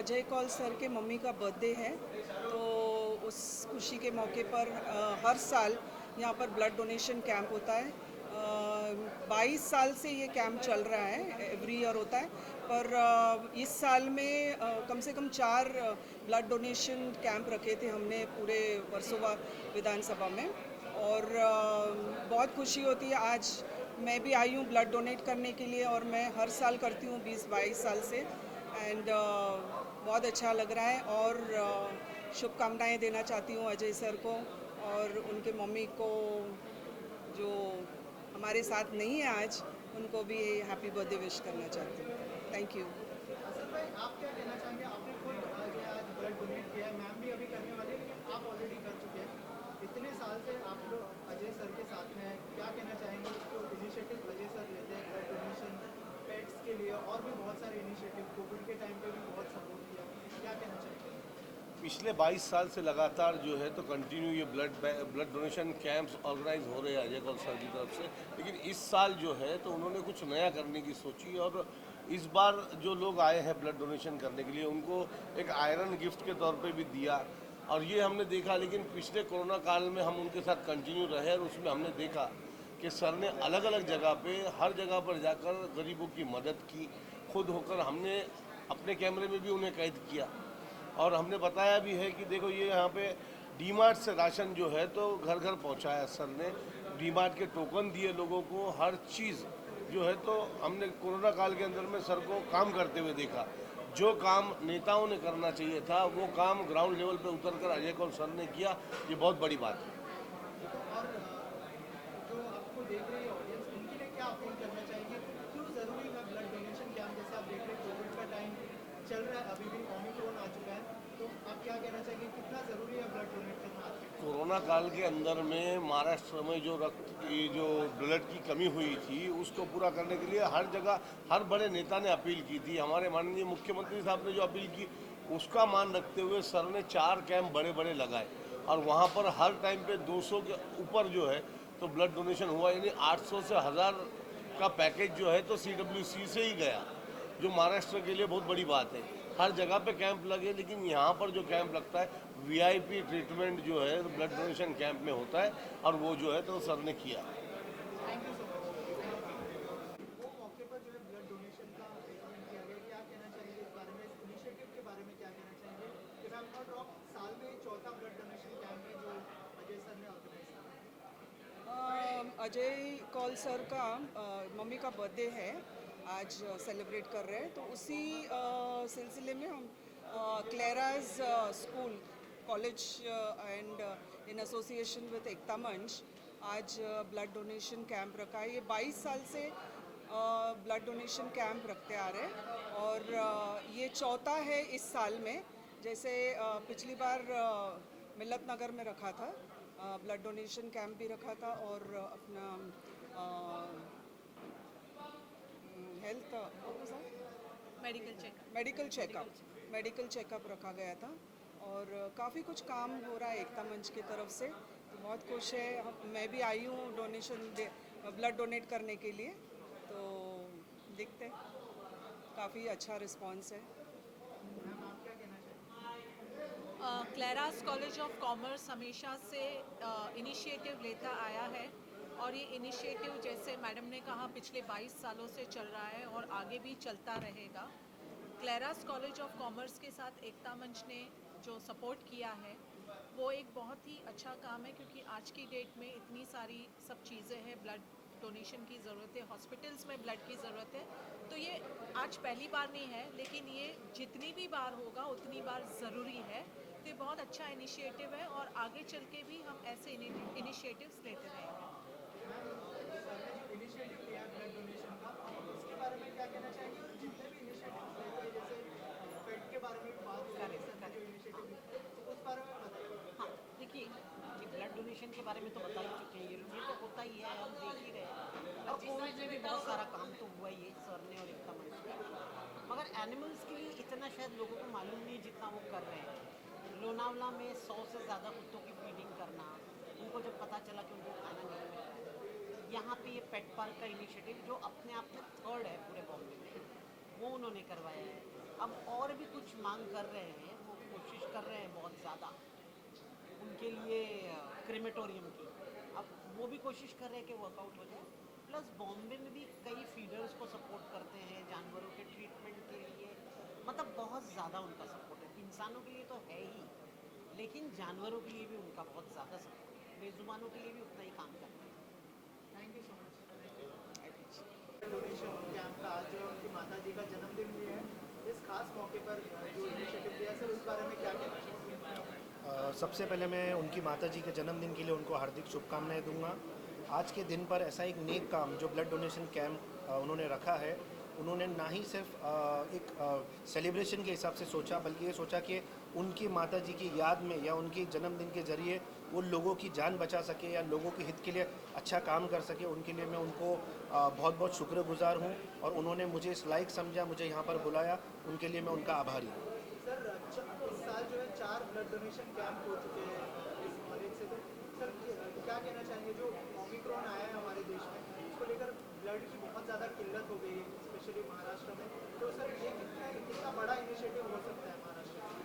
Ajay Kaul sir के mummy का birthday है, तो उस खुशी के मौके पर हर साल यहाँ पर ब्लड डोनेशन कैंप होता है। 22 साल से ये कैंप चल रहा है, एवरी ईयर होता है। पर इस साल में कम से कम 4 ब्लड डोनेशन कैंप रखे थे हमने पूरे वर्सोवा विधानसभा में, और बहुत खुशी होती है। आज मैं भी आई हूँ ब्लड डोनेट करने के लिए, और मैं हर साल करती हूँ 20-22 साल से। एंड बहुत अच्छा लग रहा है, और शुभकामनाएं देना चाहती हूँ अजय सर को और उनके मम्मी को, जो हमारे साथ नहीं है आज, उनको भी हैप्पी बर्थडे विश करना चाहती हूँ। Thank you. असल भाई, आप क्या कहना चाहेंगे? आपने खुद जो है आज ब्लड डोनेट किया है, मैम भी अभी करने वाले हैं, लेकिन आप ऑलरेडी कर चुके हैं। इतने साल से आप लोग अजय सर के साथ में हैं, क्या कहना चाहेंगे? जो इनिशिएटिव अजय सर लेते हैं ब्लड डोनेशन पेट्स के लिए, और भी बहुत सारे इनिशिएटिव, कोविड के टाइम पे भी बहुत सपोर्ट किया, क्या कहना चाहेंगे? पिछले 22 साल से लगातार जो है तो कंटिन्यू ये ब्लड डोनेशन कैंप्स ऑर्गेनाइज हो रहे हैं अजय कौल सर की तरफ से। लेकिन इस साल जो है तो उन्होंने कुछ नया करने की सोची, और इस बार जो लोग आए हैं ब्लड डोनेशन करने के लिए उनको एक आयरन गिफ्ट के तौर पे भी दिया, और ये हमने देखा। लेकिन पिछले कोरोना काल में हम उनके साथ कंटिन्यू रहे, और उसमें हमने देखा कि सर ने अलग अलग जगह पे हर जगह पर जाकर गरीबों की मदद की। खुद होकर हमने अपने कैमरे में भी उन्हें कैद किया, और हमने बताया भी है कि देखो ये यहाँ पे डीमार्ट से राशन जो है तो घर घर पहुँचाया सर ने। डीमार्ट के टोकन दिए लोगों को, हर चीज़ जो है तो हमने कोरोना काल के अंदर में सर को काम करते हुए देखा। जो काम नेताओं ने करना चाहिए था वो काम ग्राउंड लेवल पे उतरकर अजय कौल सर ने किया। ये बहुत बड़ी बात है। और जो आपको देख रही है ऑडियंस, उनके लिए क्या अपील करना चाहेंगे? क्यों ज़रूरी है ब्लड डोनेशन कैंप? जैसे आप देख रहे हैं कोविड का टाइम चल रहा है, अभी भी ओमिक्रॉन आ चुका है, तो आप क्या कहना चाहेंगे? कितना ज़रूरी है ब्लड डोनेट करना आज के टाइम? कोरोना काल के अंदर में महाराष्ट्र में जो रक्त की जो ब्लड की कमी हुई थी उसको पूरा करने के लिए हर जगह हर बड़े नेता ने अपील की थी। हमारे माननीय मुख्यमंत्री साहब ने जो अपील की उसका मान रखते हुए सर ने 4 कैंप बड़े बड़े लगाए, और वहाँ पर हर टाइम पे 200 के ऊपर जो है तो ब्लड डोनेशन हुआ। यानी 800 से 1000 का पैकेज जो है तो CWC से ही गया, जो महाराष्ट्र के लिए बहुत बड़ी बात है। हर जगह पे कैंप लगे, लेकिन यहाँ पर जो कैंप लगता है VIP ट्रीटमेंट जो है ब्लड डोनेशन कैंप में होता है, और वो जो है तो सर ने किया। Thank you so much. वो मौके पर जो है ब्लड डोनेशन का अरेंजमेंट किया गया, क्या कहना चाहेंगे इस बारे में? इस इनिशिएटिव के बारे में क्या कहना चाहेंगे? If I am not wrong, साल में चौथा ब्लड डोनेशन कैंप है जो अजय सर ने ऑर्गेनाइज किया। अजय कौल सर का मम्मी का बर्थडे है, आज सेलिब्रेट कर रहे हैं, तो उसी सिलसिले में हम क्लेराज school college and in association with Ekta Manch आज ब्लड डोनेशन कैंप रखा है। ये 22 साल से ब्लड डोनेशन कैंप रखते आ रहे हैं, और ये चौथा है इस साल में। जैसे पिछली बार मिल्लत नगर में रखा था, ब्लड डोनेशन कैंप भी रखा था, और अपना हेल्थ मेडिकल चेकअप रखा गया था, और काफ़ी कुछ काम हो रहा है एकता मंच की तरफ से, तो बहुत खुश है। मैं भी आई हूँ ब्लड डोनेट करने के लिए, तो देखते हैं, काफ़ी अच्छा रिस्पांस है। मैम, आप क्या कहना चाहेंगे? क्लेरास कॉलेज ऑफ कॉमर्स हमेशा से इनिशिएटिव लेता आया है, और ये इनिशिएटिव जैसे मैडम ने कहा पिछले 22 सालों से चल रहा है और आगे भी चलता रहेगा। क्लेरास कॉलेज ऑफ कॉमर्स के साथ एकता मंच ने जो सपोर्ट किया है वो एक बहुत ही अच्छा काम है, क्योंकि आज की डेट में इतनी सारी सब चीज़ें हैं, ब्लड डोनेशन की ज़रूरत है, हॉस्पिटल्स में ब्लड की ज़रूरत है। तो ये आज पहली बार नहीं है, लेकिन ये जितनी भी बार होगा उतनी बार ज़रूरी है। तो ये बहुत अच्छा इनिशिएटिव है, और आगे चल के भी हम ऐसे इनिशिएटिव्स लेते रहेंगे। सर ने जो इनिशिएटिव लिया है ब्लड डोनेशन का, उसके बारे में क्या कहना चाहेंगे? और जितने भी इनिशिएटिव लेते हैं, जैसे पेट के बारे में भी बात हो रही है, सर ने जो इनिशिएटिव लिया, तो उस बारे में बताइए। हाँ, देखिए कि ब्लड डोनेशन के बारे में तो बता ही चुके हैं, ये तो होता ही है, हम देख ही रहे हैं। और कोविड में भी बहुत सारा काम तो हुआ ही है सर ने और एकता मंच ने, मगर एनिमल्स के लिए इतना शायद लोगों को मालूम नहीं जितना वो कर रहे हैं। लोनावला में 100 से ज़्यादा कुत्तों की फीडिंग करना, उनको जब पता चला कि उनको खाना नहीं मिल रहा है, यहाँ पे ये पेट पार्क का इनिशिएटिव जो अपने आप में थर्ड है पूरे बॉम्बे में, वो उन्होंने करवाया है। अब और भी कुछ मांग कर रहे हैं, वो कोशिश कर रहे हैं बहुत ज़्यादा उनके लिए क्रेमेटोरियम की। अब वो भी कोशिश कर रहे हैं कि वर्कआउट हो जाए। प्लस बॉम्बे में भी कई फीडर्स को सपोर्ट करते हैं जानवरों के ट्रीटमेंट के लिए, मतलब बहुत ज़्यादा उनका सपोर्ट है। इंसानों के लिए तो है ही, लेकिन जानवरों के लिए भी उनका बहुत ज़्यादा सपोर्ट है। बेजुबानों के लिए भी उतना ही काम करते हैं। Thank you so much. Donation camp का आज जो उनकी माता जी का जन्मदिन भी है, इस खास मौके पर जो इनिशिएटिव लिया सर, उस बारे में क्या कहना चाहिए? सबसे पहले मैं उनकी माता जी के जन्मदिन के लिए उनको हार्दिक शुभकामनाएं दूंगा। आज के दिन पर ऐसा एक नेक काम जो ब्लड डोनेशन कैंप उन्होंने रखा है, उन्होंने ना ही सिर्फ एक सेलिब्रेशन के हिसाब से सोचा, बल्कि ये सोचा कि उनकी माता जी की याद में या उनके जन्मदिन के ज़रिए वो लोगों की जान बचा सके या लोगों के हित के लिए अच्छा काम कर सके। उनके लिए मैं उनको बहुत बहुत शुक्रगुजार हूँ और उन्होंने मुझे इस लायक समझा, मुझे यहाँ पर बुलाया, उनके लिए मैं उनका आभारी हूँ। सर इस साल जो है 4 ब्लड डोनेशन कैंप हो चुके हैं इस कॉलेज से, तो सर क्या कहना चाहेंगे? जो ओमिक्रॉन आया है हमारे देश में, उसको लेकर ब्लड की बहुत ज़्यादा किल्लत हो गई है, स्पेशली महाराष्ट्र में। तो सर ये कितना बड़ा इनिशिएटिव हो सकता है महाराष्ट्र में?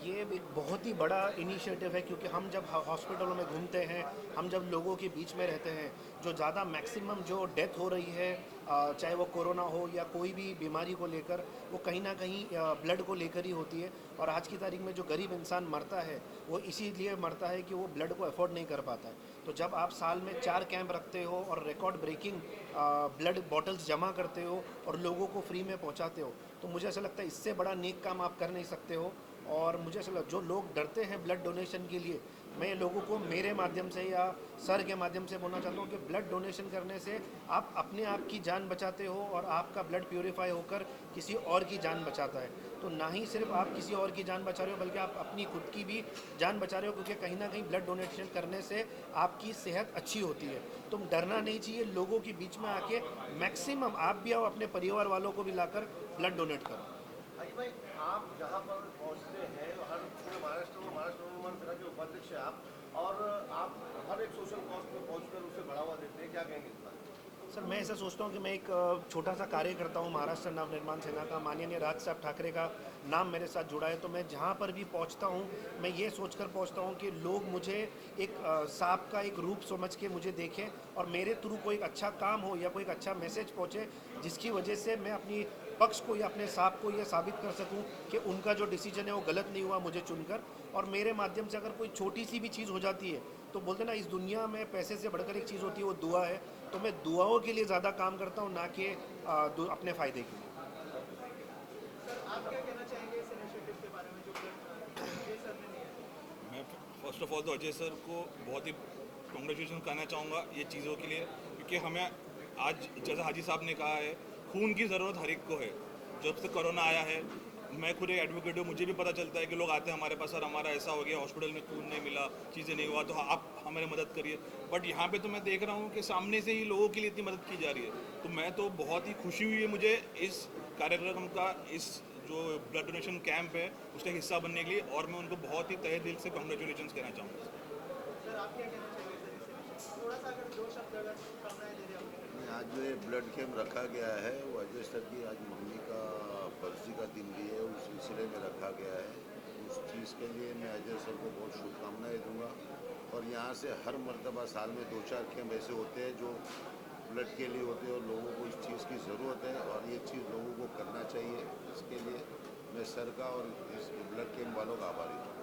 ये एक बहुत ही बड़ा इनिशिएटिव है, क्योंकि हम जब हॉस्पिटलों में घूमते हैं, हम जब लोगों के बीच में रहते हैं, जो ज़्यादा मैक्सिमम जो डेथ हो रही है, चाहे वो कोरोना हो या कोई भी बीमारी को लेकर, वो कहीं ना कहीं ब्लड को लेकर ही होती है। और आज की तारीख में जो गरीब इंसान मरता है, वो इसीलिए मरता है कि वो ब्लड को अफोर्ड नहीं कर पाता है। तो जब आप साल में 4 कैंप रखते हो और रिकॉर्ड ब्रेकिंग ब्लड बॉटल्स जमा करते हो और लोगों को फ्री में पहुंचाते हो, तो मुझे ऐसा लगता है इससे बड़ा नेक काम आप कर नहीं सकते हो। और मुझे ऐसा जो लोग डरते हैं ब्लड डोनेशन के लिए, मैं लोगों को मेरे माध्यम से या सर के माध्यम से बोलना चाहता हूँ कि ब्लड डोनेशन करने से आप अपने आप की जान बचाते हो और आपका ब्लड प्योरीफाई होकर किसी और की जान बचाता है। तो ना ही सिर्फ आप किसी और की जान बचा रहे हो, बल्कि आप अपनी खुद की भी जान बचा रहे हो, क्योंकि कहीं ना कहीं ब्लड डोनेशन करने से आपकी सेहत अच्छी होती है। तुम डरना नहीं चाहिए, लोगों के बीच में आके मैक्सिमम आप भी आओ, अपने परिवार वालों को भी लाकर ब्लड डोनेट करो। भाई आप जहाँ पर पहुँचते हैं, हर पूरे महाराष्ट्र में महाराष्ट्र के उपाध्यक्ष हैं आप, और आप हर एक सोशल कॉज पर पहुँचकर उसे बढ़ावा देते हैं, क्या कहेंगे इस बात? सर, मैं ऐसा सोचता हूँ कि मैं एक छोटा सा कार्य करता हूँ महाराष्ट्र नवनिर्माण सेना का। माननीय राज साहब ठाकरे का नाम मेरे साथ जुड़ा है, तो मैं जहाँ पर भी पहुँचता हूँ, मैं ये सोचकर पहुँचता हूँ कि लोग मुझे एक सांप का एक रूप समझ के मुझे देखें और मेरे थ्रू कोई एक अच्छा काम हो या कोई एक अच्छा मैसेज पहुँचे, जिसकी वजह से मैं अपनी पक्ष को या अपने सांप को ये साबित कर सकूं कि उनका जो डिसीजन है वो गलत नहीं हुआ मुझे चुनकर। और मेरे माध्यम से अगर कोई छोटी सी भी चीज़ हो जाती है, तो बोलते ना, इस दुनिया में पैसे से बढ़कर एक चीज़ होती है, वो दुआ है। तो मैं दुआओं के लिए ज़्यादा काम करता हूँ, ना कि अपने फ़ायदे के लिए। सर आप क्या कहना चाहेंगे इस इनिशिएटिव के बारे में जो अजय सर ने लिया है? मैं फर्स्ट ऑफ ऑल तो अजय सर को बहुत ही कॉन्ग्रेचुलेशन कहना चाहूँगा ये चीज़ों के लिए, क्योंकि हमें आज, जैसा हाजी साहब ने कहा है, खून की ज़रूरत हर एक को है। जब से कोरोना आया है, मैं खुद एक एडवोकेट हूँ, मुझे भी पता चलता है कि लोग आते हैं हमारे पास, सर हमारा ऐसा हो गया, हॉस्पिटल में खून नहीं मिला, चीज़ें नहीं हुआ, तो आप हमारी मदद करिए। बट यहाँ पे तो मैं देख रहा हूँ कि सामने से ही लोगों के लिए इतनी मदद की जा रही है, तो मैं तो बहुत ही खुशी हुई है मुझे इस कार्यक्रम का, इस जो ब्लड डोनेशन कैंप है उसका हिस्सा बनने के लिए, और मैं उनको बहुत ही तहे दिल से कॉन्ग्रेचुलेशन कहना चाहूँगा। सर आप क्या कहना चाहेंगे सर इस इनिशिएटिव? थोड़ा सा अगर 2 शब्द अगर शुभकामनाएं दे दें अपने। आज जो ये ब्लड कैंप रखा गया है, वो अजय सर की आज मम्मी का बरसी का दिन भी है, उस सिलसिले में रखा गया है। उस चीज़ के लिए मैं अजय सर को बहुत शुभकामनाएं दूंगा। और यहाँ से हर मरतबा साल में 2-4 कैंप ऐसे होते हैं जो ब्लड के लिए होते हैं और लोगों को इस चीज़ की ज़रूरत है, और ये चीज़ लोगों को करना चाहिए। इसके लिए मैं सर का और इस ब्लड कैंप वालों का आभारी हूँ।